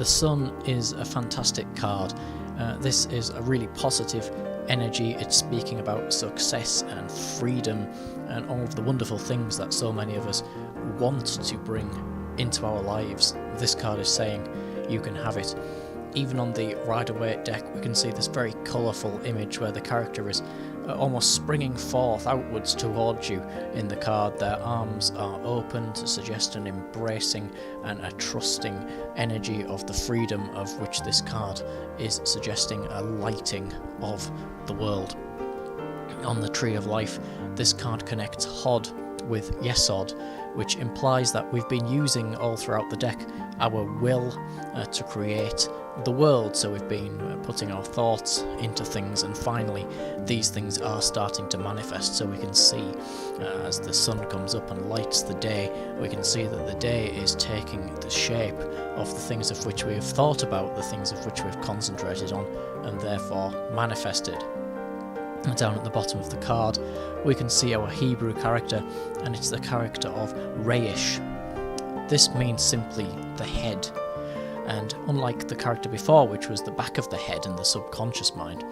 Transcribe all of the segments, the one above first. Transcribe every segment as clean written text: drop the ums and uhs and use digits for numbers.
The Sun is a fantastic card. This is a really positive energy. It's speaking about success and freedom and all of the wonderful things that so many of us want to bring into our lives. This card is saying you can have it. Even on the Rider-Waite deck, we can see this very colourful image where the character is almost springing forth outwards towards you in the card. Their arms are open to suggest an embracing and a trusting energy of the freedom of which this card is suggesting a lighting of the world. On the Tree of Life, this card connects Hod with Yesod, which implies that we've been using all throughout the deck our will to create the world. So we've been putting our thoughts into things, and finally these things are starting to manifest. So we can see as the sun comes up and lights the day, we can see that the day is taking the shape of the things of which we have thought about, the things of which we've concentrated on, and therefore manifested. And down at the bottom of the card we can see our Hebrew character, and it's the character of Reish. This means simply the head, and unlike the character before, which was the back of the head and the subconscious mind,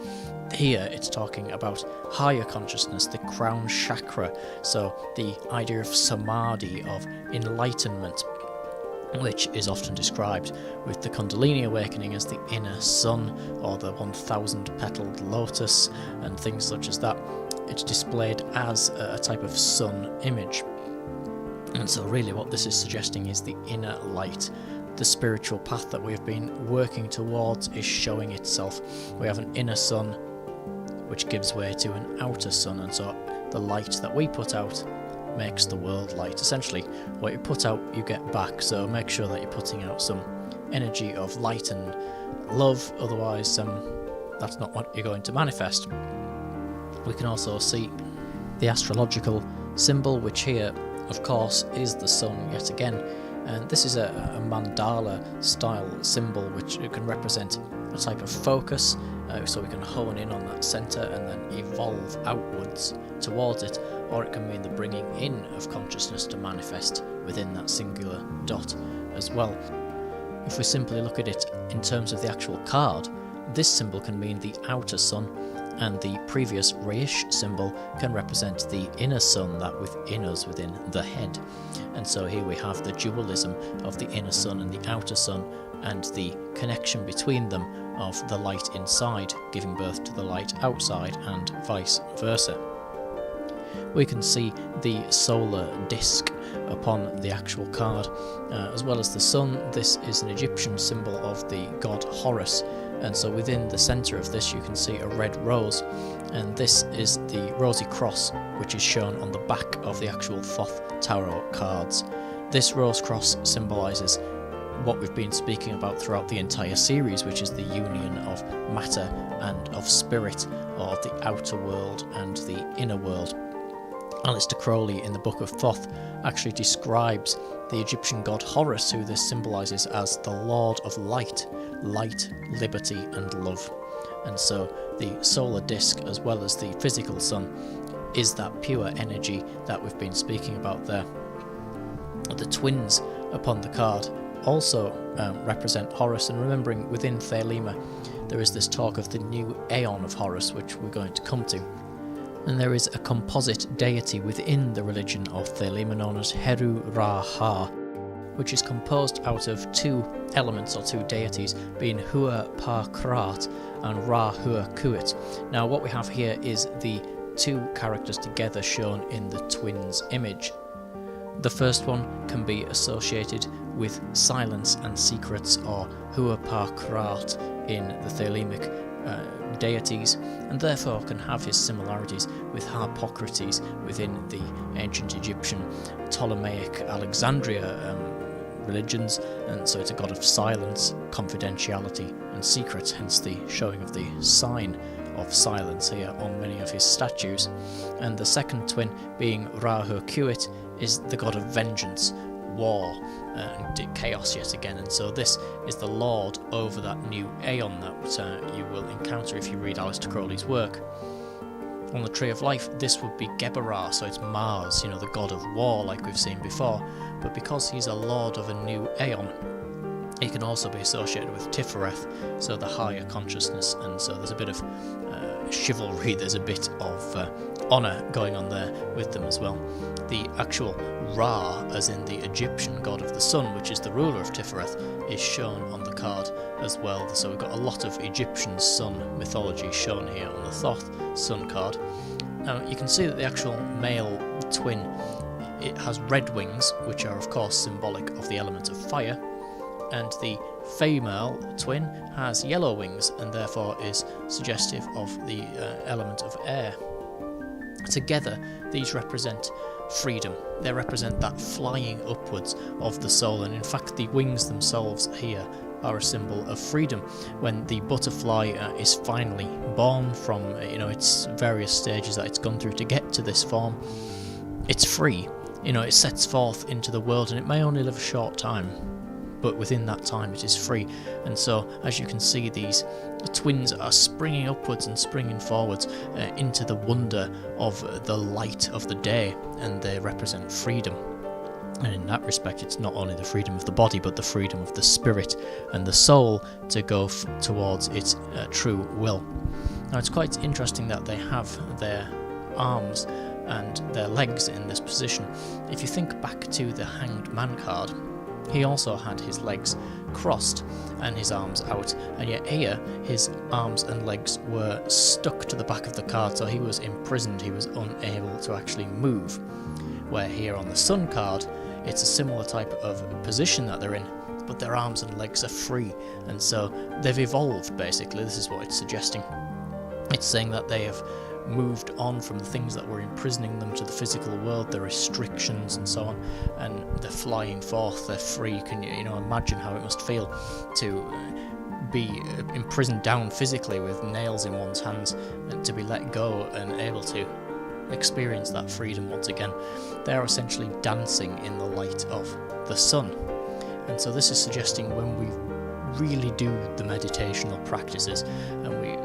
here it's talking about higher consciousness, the crown chakra, so the idea of samadhi, of enlightenment, which is often described with the Kundalini awakening as the inner sun, or the 1,000-petaled lotus, and things such as that. It's displayed as a type of sun image. And so really what this is suggesting is the inner light. The spiritual path that we've been working towards is showing itself. We have an inner sun which gives way to an outer sun, and so the light that we put out makes the world light. Essentially, what you put out, you get back, so make sure that you're putting out some energy of light and love, otherwise that's not what you're going to manifest. We can also see the astrological symbol, which here, of course, is the sun yet again, and this is a mandala style symbol which can represent a type of focus, so we can hone in on that centre and then evolve outwards towards it, or it can mean the bringing in of consciousness to manifest within that singular dot as well. If we simply look at it in terms of the actual card, this symbol can mean the outer sun, and the previous Reish symbol can represent the inner sun that within us, within the head. And so here we have the dualism of the inner sun and the outer sun, and the connection between them of the light inside giving birth to the light outside, and vice versa. We can see the solar disk upon the actual card, as well as the sun. This is an Egyptian symbol of the god Horus, and so within the centre of this you can see a red rose, and this is the rosy cross which is shown on the back of the actual Thoth tarot cards. This rose cross symbolises what we've been speaking about throughout the entire series, which is the union of matter and of spirit, or the outer world and the inner world. Aleister Crowley in the Book of Thoth actually describes the Egyptian god Horus, who this symbolises as the Lord of Light, light, liberty and love. And so the solar disk, as well as the physical sun, is that pure energy that we've been speaking about there. The twins upon the card also represent Horus, and remembering within Thelema there is this talk of the new aeon of Horus, which we're going to come to. And there is a composite deity within the religion of Thelema known as Heru Ra Ha, which is composed out of two elements or two deities, being Hua Pa Krat and Ra Hua Kuit. Now what we have here is the two characters together shown in the twins image. The first one can be associated with silence and secrets, or Hua Pa Krat in the Thelemic deities, and therefore can have his similarities with Harpocrates within the ancient Egyptian Ptolemaic Alexandria religions, and so it's a god of silence, confidentiality and secrets, hence the showing of the sign of silence here on many of his statues. And the second twin, being Rahu Kuit, is the god of vengeance, war, and chaos yet again, and so this is the lord over that new aeon that you will encounter if you read Aleister Crowley's work. On the Tree of Life, this would be Geberar, so it's Mars, the god of war like we've seen before, but because he's a lord of a new aeon, It can also be associated with Tifereth, so the higher consciousness, and so there's a bit of chivalry, there's a bit of honour going on there with them as well. The actual Ra, as in the Egyptian god of the sun, which is the ruler of Tifereth, is shown on the card as well. So we've got a lot of Egyptian sun mythology shown here on the Thoth sun card. Now you can see that the actual male twin, it has red wings, which are of course symbolic of the element of fire, and the female twin has yellow wings and therefore is suggestive of the element of air. Together, these represent freedom. They represent that flying upwards of the soul, and in fact the wings themselves here are a symbol of freedom. When the butterfly is finally born from its various stages that it's gone through to get to this form, it's free. It sets forth into the world, and it may only live a short time, but within that time it is free. And so, as you can see, these twins are springing upwards and springing forwards into the wonder of the light of the day, and they represent freedom. And in that respect, it's not only the freedom of the body, but the freedom of the spirit and the soul to go towards its true will. Now, it's quite interesting that they have their arms and their legs in this position. If you think back to the Hanged Man card, he also had his legs crossed and his arms out, and yet here his arms and legs were stuck to the back of the card, so he was imprisoned, he was unable to actually move. Where here on the Sun card, it's a similar type of position that they're in, but their arms and legs are free, and so they've evolved basically. This is what it's suggesting. It's saying that they have moved on from the things that were imprisoning them to the physical world, the restrictions and so on, and they're flying forth, they're free. Can you imagine how it must feel to be imprisoned down physically with nails in one's hands, and to be let go and able to experience that freedom once again. They're essentially dancing in the light of the sun. And so this is suggesting when we really do the meditational practices and we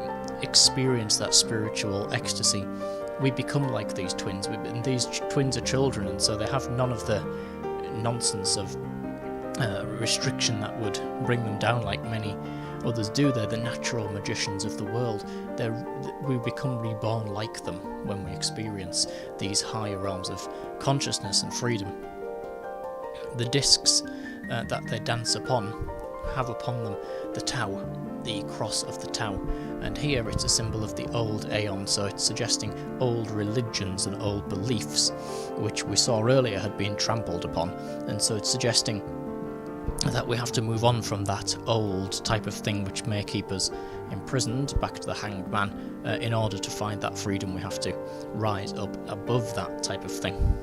experience that spiritual ecstasy, we become like these twins. And these twins are children, and so they have none of the nonsense of restriction that would bring them down like many others do. They're the natural magicians of the world. We become reborn like them when we experience these higher realms of consciousness and freedom. The discs that they dance upon have upon them the Tau, the cross of the Tau, and here it's a symbol of the old Aeon, so it's suggesting old religions and old beliefs, which we saw earlier had been trampled upon, and so it's suggesting that we have to move on from that old type of thing which may keep us imprisoned, back to the Hanged Man. In order to find that freedom, we have to rise up above that type of thing.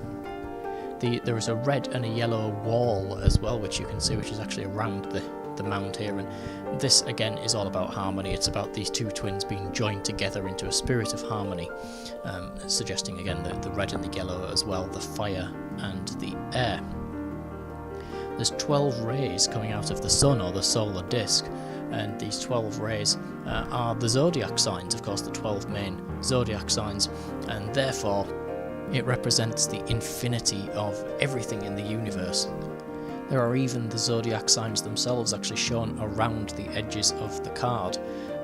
There is a red and a yellow wall as well, which you can see, which is actually around the mound here, and this again is all about harmony. It's about these two twins being joined together into a spirit of harmony, suggesting again the red and the yellow as well, the fire and the air. There's 12 rays coming out of the sun, or the solar disk, and these 12 rays are the zodiac signs, of course, the 12 main zodiac signs, and therefore it represents the infinity of everything in the universe. There are even the zodiac signs themselves actually shown around the edges of the card,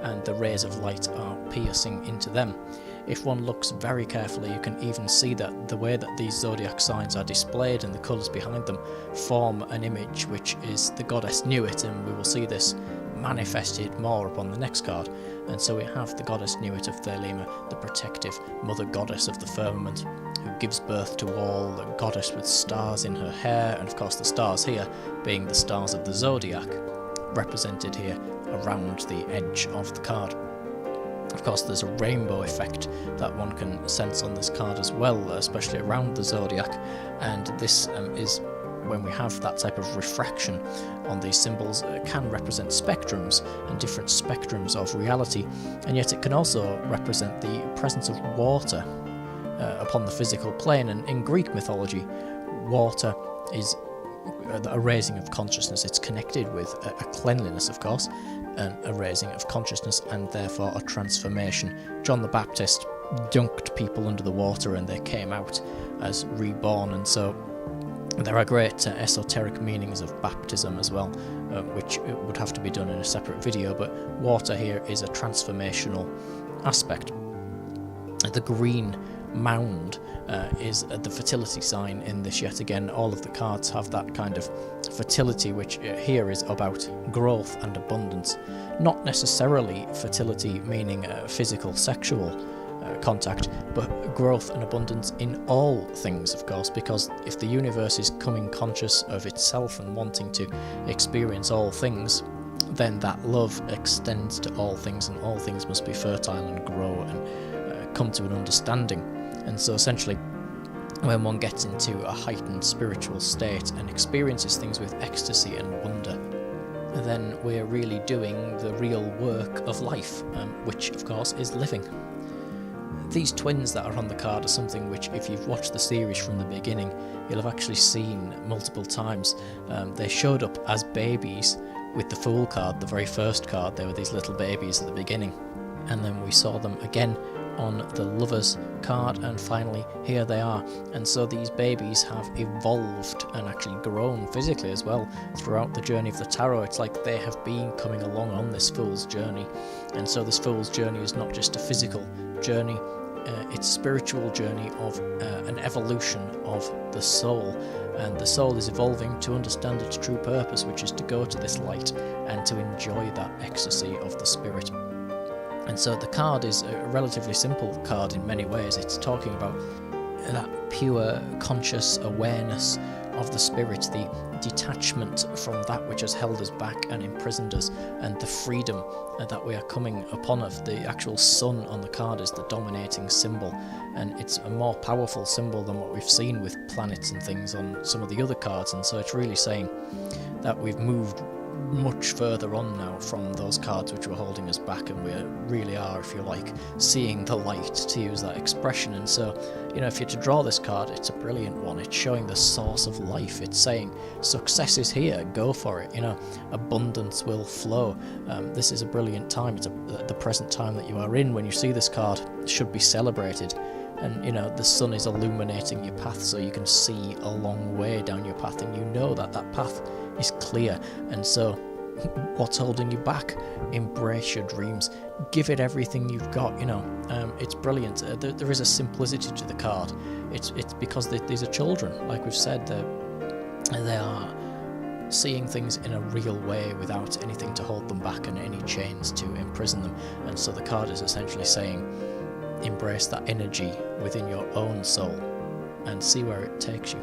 and the rays of light are piercing into them. If one looks very carefully, you can even see that the way that these zodiac signs are displayed and the colours behind them form an image which is the goddess Nuit, and we will see this manifested more upon the next card. And so we have the goddess Nuit of Thelema, the protective mother goddess of the firmament, who gives birth to all, the goddess with stars in her hair, and of course the stars here being the stars of the zodiac, represented here around the edge of the card. Of course, there's a rainbow effect that one can sense on this card as well, especially around the zodiac, and this is when we have that type of refraction on these symbols. Can represent spectrums and different spectrums of reality, and yet it can also represent the presence of water upon the physical plane. And in Greek mythology, water is a raising of consciousness. It's connected with a cleanliness, of course, and a raising of consciousness, and therefore a transformation. John the Baptist dunked people under the water and they came out as reborn, and so There are great esoteric meanings of baptism as well, which would have to be done in a separate video, but water here is a transformational aspect. The green mound is the fertility sign in this. Yet again, all of the cards have that kind of fertility, which here is about growth and abundance. Not necessarily fertility meaning physical, sexual contact, but growth and abundance in all things, of course, because if the universe is coming conscious of itself and wanting to experience all things, then that love extends to all things, and all things must be fertile and grow and come to an understanding. And so essentially, when one gets into a heightened spiritual state and experiences things with ecstasy and wonder, then we're really doing the real work of life, which of course is living. These twins that are on the card are something which, if you've watched the series from the beginning, you'll have actually seen multiple times. They showed up as babies with the Fool card, the very first card. They were these little babies at the beginning, and then we saw them again on the Lovers card, and finally here they are. And so these babies have evolved and actually grown physically as well throughout the journey of the tarot. It's like they have been coming along on this Fool's journey, and so this Fool's journey is not just a physical journey, it's a spiritual journey of an evolution of the soul, and the soul is evolving to understand its true purpose, which is to go to this light and to enjoy that ecstasy of the spirit. And so the card is a relatively simple card in many ways. It's talking about that pure conscious awareness of the spirit, the detachment from that which has held us back and imprisoned us, and the freedom that we are coming upon of. The actual sun on the card is the dominating symbol, and it's a more powerful symbol than what we've seen with planets and things on some of the other cards. And so it's really saying that we've moved much further on now from those cards which were holding us back, and we really are, if you like, seeing the light, to use that expression. And so, you know, if you're to draw this card, it's a brilliant one. It's showing the source of life. It's saying success is here, go for it, you know, abundance will flow. This is a brilliant time. It's the present time that you are in when you see this card should be celebrated. And you know, the sun is illuminating your path, so you can see a long way down your path, and you know that that path is clear. And so what's holding you back? Embrace your dreams, give it everything you've got. You know, it's brilliant. There is a simplicity to the card. It's because these are children, like we've said. They are seeing things in a real way without anything to hold them back and any chains to imprison them. And so the card is essentially saying, embrace that energy within your own soul and see where it takes you.